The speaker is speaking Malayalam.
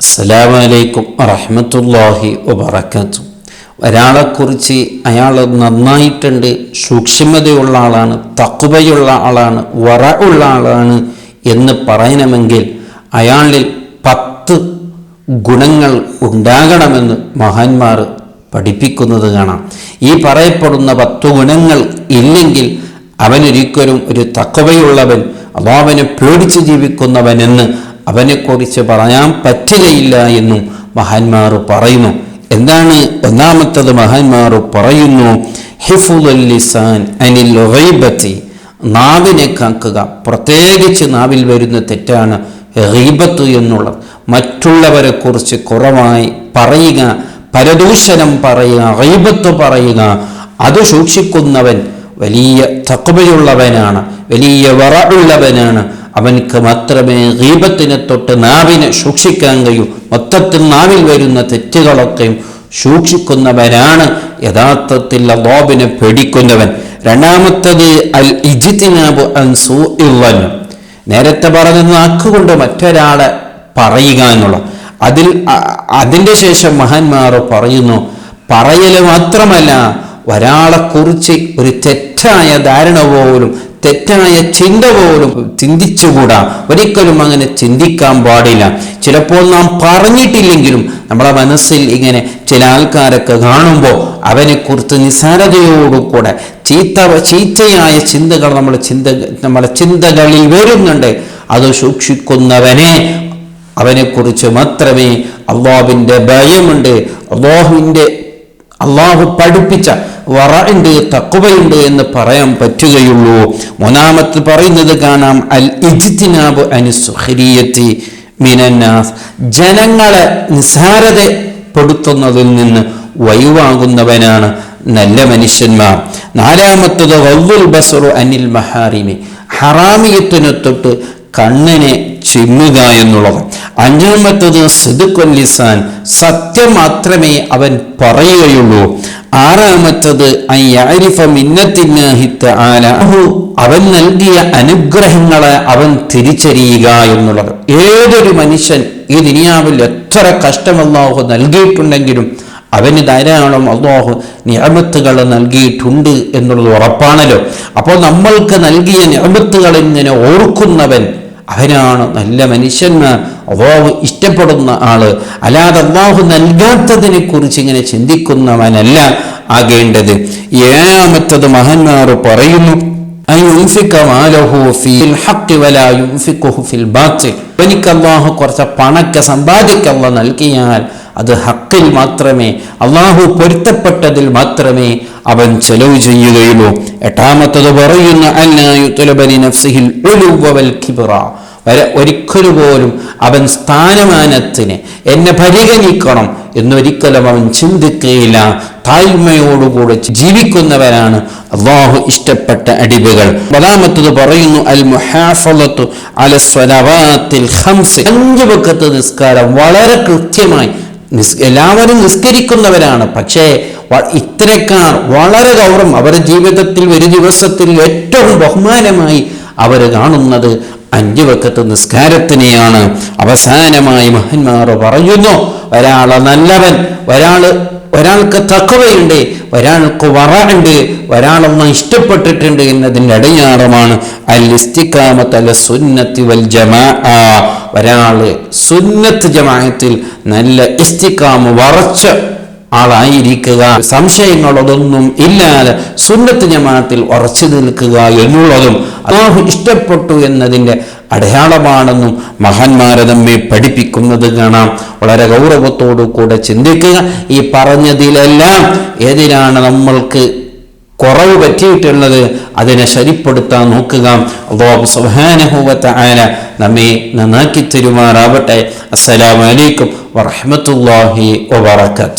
അസ്സലാമു അലൈക്കും വറഹ്മത്തുള്ളാഹി വബറകാതുഹു. ഒരാളെക്കുറിച്ച് അയാൾ നന്നായിട്ടുണ്ട്, സൂക്ഷ്മതയുള്ള ആളാണ്, തഖ്വയുള്ള ആളാണ്, വറഉള്ള ആളാണ് എന്ന് പറയണമെങ്കിൽ അയാളിൽ 10 ഗുണങ്ങൾ ഉണ്ടാകണമെന്ന് മഹാന്മാർ പഠിപ്പിക്കുന്നത് കാണാം. ഈ പറയപ്പെടുന്ന 10 ഗുണങ്ങൾ ഇല്ലെങ്കിൽ അവനൊരിക്കലും ഒരു തഖ്വയുള്ളവൻ, അല്ലാഹുവിനെ പേടിച്ച് ജീവിക്കുന്നവനെന്ന് അവനെക്കുറിച്ച് പറയാൻ പറ്റുകയില്ല എന്നും മഹാന്മാർ പറയുന്നു. എന്താണ് ഒന്നാമത്തത്? മഹാന്മാർ പറയുന്നു, ഹിഫ്ളുൽ ലിസാൻ അനിൽ ഗീബത്തി, നാവിനെ കാക്കുക. പ്രത്യേകിച്ച് നാവിൽ വരുന്ന തെറ്റാണ് ഗീബത്ത് എന്നുള്ളത്. മറ്റുള്ളവരെ കുറിച്ച് കുറവായി പറയുക, പരദൂഷണം പറയുക, ഗീബത്ത് പറയുക, അത് സൂക്ഷിക്കുന്നവൻ വലിയ തഖ്വയുള്ളവനാണ്, വലിയ വറഉള്ളവനാണ്. അവൻക്ക് മാത്രമേ ഗീബത്തിനെ തൊട്ട് നാവിനെ സൂക്ഷിക്കാൻ കഴിയൂ. മൊത്തത്തിൽ നാവിൽ വരുന്ന തെറ്റുകളൊക്കെയും സൂക്ഷിക്കുന്നവനാണ് യഥാർത്ഥത്തിൽ അല്ലാഹുവിനെ പേടിക്കുന്നവൻ. രണ്ടാമത്തത് അൽ ഇജ്തിനാബു അൻ സൂഇൽ ളൻ, നേരത്തെ പറഞ്ഞ നാക്കുകൊണ്ട് മറ്റൊരാളെ പറയുക എന്നുള്ള അതിൻ്റെ ശേഷം മഹാന്മാർ പറയുന്നു, പറയൽ മാത്രമല്ല, ഒരാളെ കുറിച്ച് ഒരു തെറ്റായ ധാരണ പോലും, തെറ്റായ ചിന്ത പോലും ചിന്തിച്ചുകൂടാ. ഒരിക്കലും അങ്ങനെ ചിന്തിക്കാൻ പാടില്ല. ചിലപ്പോൾ നാം പറഞ്ഞിട്ടില്ലെങ്കിലും നമ്മളെ മനസ്സിൽ ഇങ്ങനെ ചില ആൾക്കാരൊക്കെ കാണുമ്പോൾ അവനെക്കുറിച്ച് നിസ്സാരതയോടുകൂടെ ചീത്തയായ ചിന്തകൾ നമ്മുടെ ചിന്തകളിൽ വരുന്നുണ്ട്. അത് സൂക്ഷിക്കുന്നവനെ, അവനെക്കുറിച്ച് മാത്രമേ അല്ലാഹുവിൻ്റെ ഭയമുണ്ട്, അല്ലാഹു പഠിപ്പിച്ച വറഉണ്ട്, തഖ്വയുണ്ട് എന്ന് പറയാൻ പറ്റുകയുള്ളൂ. മൂന്നാമത്തെ പറയുന്നത് കാണാം, അൽ ഇജ്തിനാബു അനിസ് സുഖരിയത്തി മിനന്നാസ്, ജനങ്ങളെ നിസ്സാരതപ്പെടുത്തുന്നതിൽ നിന്ന് ഒഴിവാകുന്നവനാണ് നല്ല മനുഷ്യന്മാർ. നാലാമത്തത് ഗദ്ദുൽ ബസ്റു അനിൽ മഹാരിമി, ഹറാമിയത്തിനെ തൊട്ട് കണ്ണിനെ ചിമ്മുക എന്നുള്ളത്. അഞ്ചാമത്തത് സിദ്ഖുൽ ലിസാൻ, സത്യം മാത്രമേ അവൻ പറയുകയുള്ളൂ. ആറാമത്തത് അയ്യഅരിഫ മിന്നത്തില്ലാഹി തആല, അവൻ നൽകിയ അനുഗ്രഹങ്ങളെ അവൻ തിരിച്ചറിയുക എന്നുള്ളത്. ഏതൊരു മനുഷ്യൻ ഈ ദുനിയാവിൽ എത്ര കഷ്ടം അല്ലാഹു നൽകിയിട്ടുണ്ടെങ്കിലും അവന് ധാരാളം അല്ലാഹു നിഅമത്തുകൾ നൽകിയിട്ടുണ്ട് എന്നുള്ളത് ഉറപ്പാണല്ലോ. അപ്പോൾ നമ്മൾക്ക് നൽകിയ നിഅമത്തുകൾ ഇങ്ങനെ ഓർക്കുന്നവൻ അവനാണ് നല്ല മനുഷ്യന്മാർ, അല്ലാഹു ഇഷ്ടപ്പെടുന്ന ആള്. അല്ലാതെ അല്ലാഹു നൽകാത്തതിനെ കുറിച്ച് ഇങ്ങനെ ചിന്തിക്കുന്നവനല്ല ആകേണ്ടത്. ഏഴാമത്തത് മഹാന്മാർ പറയുന്നു, എനിക്ക് അല്ലാഹു കുറച്ച് പണക്കെ സമ്പാദിക്കല്ല നൽകിയാൽ അത് ഹക്കിൽ മാത്രമേ, അല്ലാഹു പൊരുത്തപ്പെട്ടതിൽ മാത്രമേ അവൻ ചെലവ് ചെയ്യുകയുള്ളൂ. എട്ടാമത്തത് പറയുന്ന ഒരിക്കലും പോലും അവൻ സ്ഥാനമാനത്തിന് എന്നെ പരിഗണിക്കണം എന്നൊരിക്കലും അവൻ ചിന്തിക്കുകയില്ല. താഴ്മയോടുകൂടെ ജീവിക്കുന്നവരാണ് അല്ലാഹു ഇഷ്ടപ്പെട്ട അടിമകൾ. പത്താമത്തത് പറയുന്നു, അൽ മുഹാഫളത്തു അല സ്വലവാത്തിൽ ഖംസ്, 5 വഖത്ത് നിസ്കാരം വളരെ കൃത്യമായി എല്ലാവരും നിസ്കരിക്കുന്നവരാണ്. പക്ഷേ ഇത്തരക്കാർ വളരെ ഗൗരവം, അവരുടെ ജീവിതത്തിൽ ഒരു ദിവസത്തിൽ ഏറ്റവും ബഹുമാനമായി അവർ കാണുന്നത് 5 വഖത്ത് നിസ്കാരത്തിനെയാണ്. അവസാനമായി മഹാന്മാർ പറയുന്നു, ഒരാളെ നല്ലവൻ, ഒരാൾക്ക് തഖ്വയുണ്ട്, ഒരാൾക്ക് വറഉണ്ട്, ഒരാളൊന്നും ഇഷ്ടപ്പെട്ടിട്ടുണ്ട് എന്നതിൻ്റെ അടയാളമാണ് അൽ ഇസ്തിഖാമത്ത് അല സുന്നത്തി വൽ ജമാഅ, ഒരാള് സുന്നത്ത് ജമാഅത്തിൽ നല്ല ഇസ്തിഖാമ വറച്ച ആളായിരിക്കുക, സംശയങ്ങളതൊന്നും ഇല്ലാതെ സുന്നത്ത് ജമാഅത്തിൽ ഉറച്ചു നിൽക്കുക എന്നുള്ളതും അല്ലാഹു ഇഷ്ടപ്പെട്ടു എന്നതിൻ്റെ അടയാളമാണെന്നും മഹാന്മാരെ നമ്മെ പഠിപ്പിക്കുന്നത് കാണാം. വളരെ ഗൗരവത്തോടു കൂടെ ചിന്തിക്കുക. ഈ പറഞ്ഞതിലെല്ലാം ഏതിനാണ് നമ്മൾക്ക് കുറവ് പറ്റിയിട്ടുള്ളത് അതിനെ ശരിപ്പെടുത്താൻ നോക്കുക. അല്ലാഹു സുബ്ഹാനഹു വ തആല നമ്മെ നന്നാക്കി തരുമാറാവട്ടെ. അസ്സലാമു അലൈക്കും വറഹ്മത്തുള്ളാഹി വബറകാതുഹു.